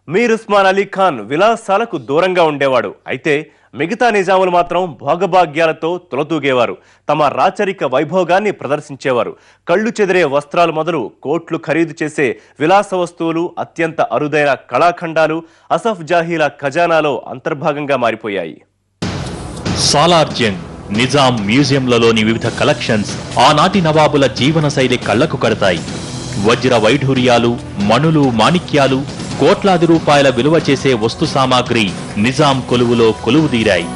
మీర్ ఉస్మాన్ అలీ ఖాన్ విలాసాలకు దూరంగా ఉండేవాడు. అయితే మిగతా నిజాములు మాత్రం భోగభాగ్యాలతో తులతూగేవారు. తమ రాచరిక వైభోగాన్ని ప్రదర్శించేవారు. కళ్ళు చెదిరే వస్త్రాలు మొదలు కోట్లు ఖరీదు చేసే విలాస వస్తువులు, అత్యంత అరుదైన కళాఖండాలు అసఫ్ జాహీల ఖజానాలో అంతర్భాగంగా మారిపోయాయి. సాలార్జంగ్ నిజాం మ్యూజియంలలోని వివిధ కలెక్షన్స్ ఆనాటి నవాబుల జీవనశైలి కళ్లకు కడతాయి. వజ్ర వైఢూర్యాలు, మణులు, మాణిక్యాలు, కోట్లాది రూపాయల విలువ చేసే వస్తు సామాగ్రి నిజాం కొలువులో కొలువుదీరాయి.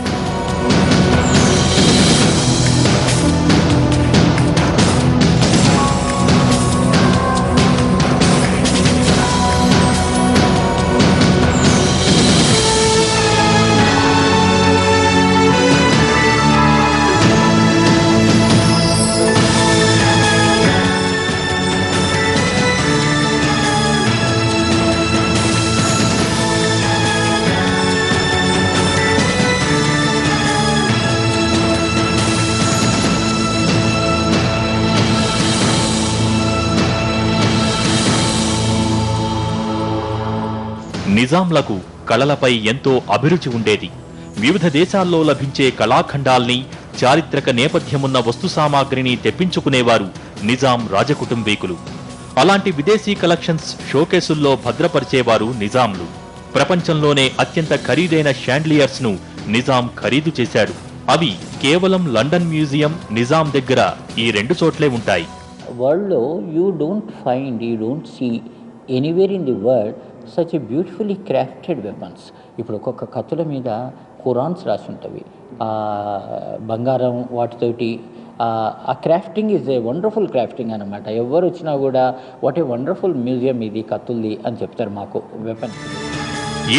నిజాంలకు కళలపై ఎంతో అభిరుచి ఉండేది. వివిధ దేశాల్లో లభించే కళాఖండాల్ని, చారిత్రక నేపథ్యమున్న వస్తు సామాగ్రిని తెప్పించుకునేవారు నిజాం రాజకుటుంబీకులు. అలాంటి విదేశీ కలెక్షన్స్ షోకేసుల్లో భద్రపరిచేవారు నిజాంలు. ప్రపంచంలోనే అత్యంత ఖరీదైన షాండ్లియర్స్ ను నిజాం ఖరీదు చేశాడు. అవి కేవలం లండన్ మ్యూజియం, నిజాం దగ్గర ఈ రెండు చోట్లే ఉంటాయి. వరల్డ్ లో you don't see anywhere in the world such a beautifully crafted weapons. ఇప్పుడు ఒక్కొక్క కత్తుల మీద ఖురాన్స్ రాసి ఉంటుంది, బంగారం వాటితోటి. ఆ crafting is a wonderful crafting అనమాట. ఎవరు వచ్చినా కూడా వాట్ ఏ వండర్ఫుల్ మ్యూజియం ఇది కత్తుల్ది అని చెప్తారు మాకు వెపన్స్.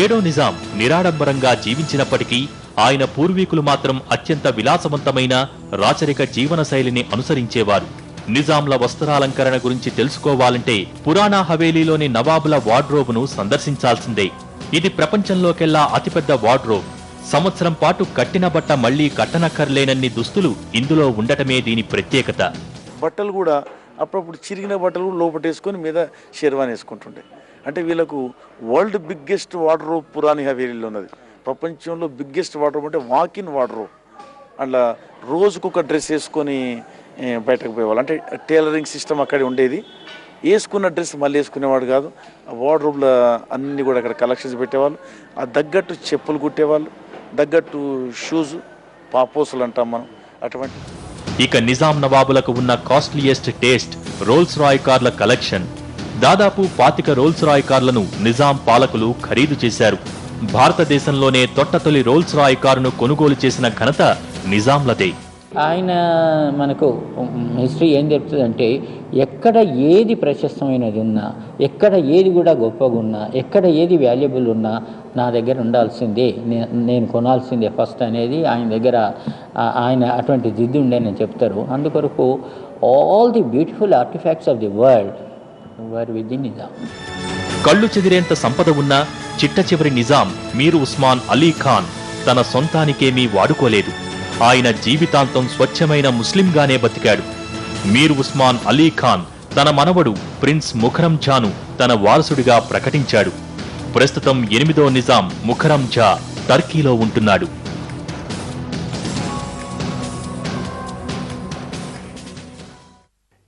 ఏడో నిజాం నిరాడంబరంగా జీవించినప్పటికీ ఆయన పూర్వీకులు మాత్రం అత్యంత విలాసవంతమైన రాచరిక జీవన శైలిని అనుసరించేవారు. నిజాంల వస్త్రాలంకరణ గురించి తెలుసుకోవాలంటే పురాణా హవేలీలోని నవాబుల వార్డ్రోబ్ను సందర్శించాల్సిందే. ఇది ప్రపంచంలోకెల్లా అతిపెద్ద వార్డ్రోబ్. సంవత్సరం పాటు కట్టిన బట్ట మళ్లీ కట్టనక్కర్లేనన్ని దుస్తులు ఇందులో ఉండటమే దీని ప్రత్యేకత. బట్టలు కూడా అప్పుడప్పుడు చిరిగిన బట్టలు లోపటేసుకొని మీద షెర్వాని వేసుకుంటుండే. అంటే వీళ్ళకు వరల్డ్ బిగ్గెస్ట్ వార్డ్రోబ్ పురాణి హవేలీలో ఉన్నది. ప్రపంచంలో బిగ్గెస్ట్ వార్డ్రోబ్ అంటే వాకిన్ వార్డ్రోబ్. అట్లా రోజుకొక డ్రెస్ వేసుకొని బయటకు పోయేవాళ్ళు. అంటే టైలరింగ్ సిస్టమ్ అక్కడ ఉండేది. వేసుకున్న డ్రెస్ మళ్ళీ వేసుకునేవాడు కాదు. ఆ వార్డ్రోబ్లో అన్నీ కూడా అక్కడ కలెక్షన్స్ పెట్టేవాళ్ళు. ఆ తగ్గట్టు చెప్పులు కుట్టేవాళ్ళు, తగ్గట్టు షూస్, పాపోసులు అంటాం మనం అటువంటి. ఇక నిజాం నవాబులకు ఉన్న కాస్ట్లీయెస్ట్ టేస్ట్ రోల్స్ రాయ్ కార్ల కలెక్షన్. దాదాపు 25 రోల్స్ రాయ్ కార్లను నిజాం పాలకులు ఖరీదు చేశారు. భారతదేశంలోనే తొట్టతొలి రోల్స్ రాయ్ కారును కొనుగోలు చేసిన ఘనత నిజాంలదే. ఆయన మనకు హిస్టరీ ఏం చెప్తుందంటే, ఎక్కడ ఏది ప్రశస్తమైనది ఉన్నా, ఎక్కడ ఏది కూడా గొప్పగా ఉన్నా, ఎక్కడ ఏది వాల్యుబుల్ ఉన్నా నా దగ్గర ఉండాల్సిందే, నేను కొనాల్సిందే ఫస్ట్ అనేది ఆయన దగ్గర ఆయన అటువంటి జిద్దు ఉండేనని చెప్తారు. అందుకొరకు all the beautiful artefacts of the world war with the Nizam. కళ్ళు చెదిరేంత సంపద ఉన్న చిట్ట చివరి నిజాం మీర్ ఉస్మాన్ అలీ ఖాన్ తన సొంతానికేమీ వాడుకోలేదు. ఆయన జీవితాంతం స్వచ్ఛమైన ముస్లింగానే బతికాడు. మీర్ ఉస్మాన్ అలీ ఖాన్ తన మనవడు ప్రిన్స్ ముఖరం జాను తన వారసుడిగా ప్రకటించాడు. ప్రస్తుతం 8వ నిజాం ముఖరం జా టర్కీలో ఉంటున్నాడు.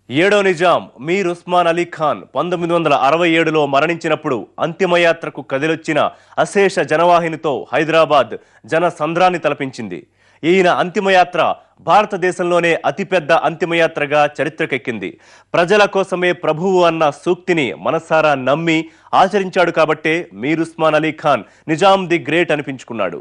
ఏడో నిజాం మీర్ ఉస్మాన్ అలీ ఖాన్ 1967లో మరణించినప్పుడు అంతిమయాత్రకు కదిలొచ్చిన అశేష జనవాహినితో హైదరాబాద్ జన సంద్రాన్ని తలపించింది. ఈయన అంతిమయాత్ర భారతదేశంలోనే అతిపెద్ద అంతిమయాత్రగా చరిత్రకెక్కింది. ప్రజల కోసమే ప్రభువు అన్న సూక్తిని మనసారా నమ్మి ఆచరించాడు కాబట్టే మీర్ ఉస్మాన్ అలీ ఖాన్ నిజాం ది గ్రేట్ అనిపించుకున్నాడు.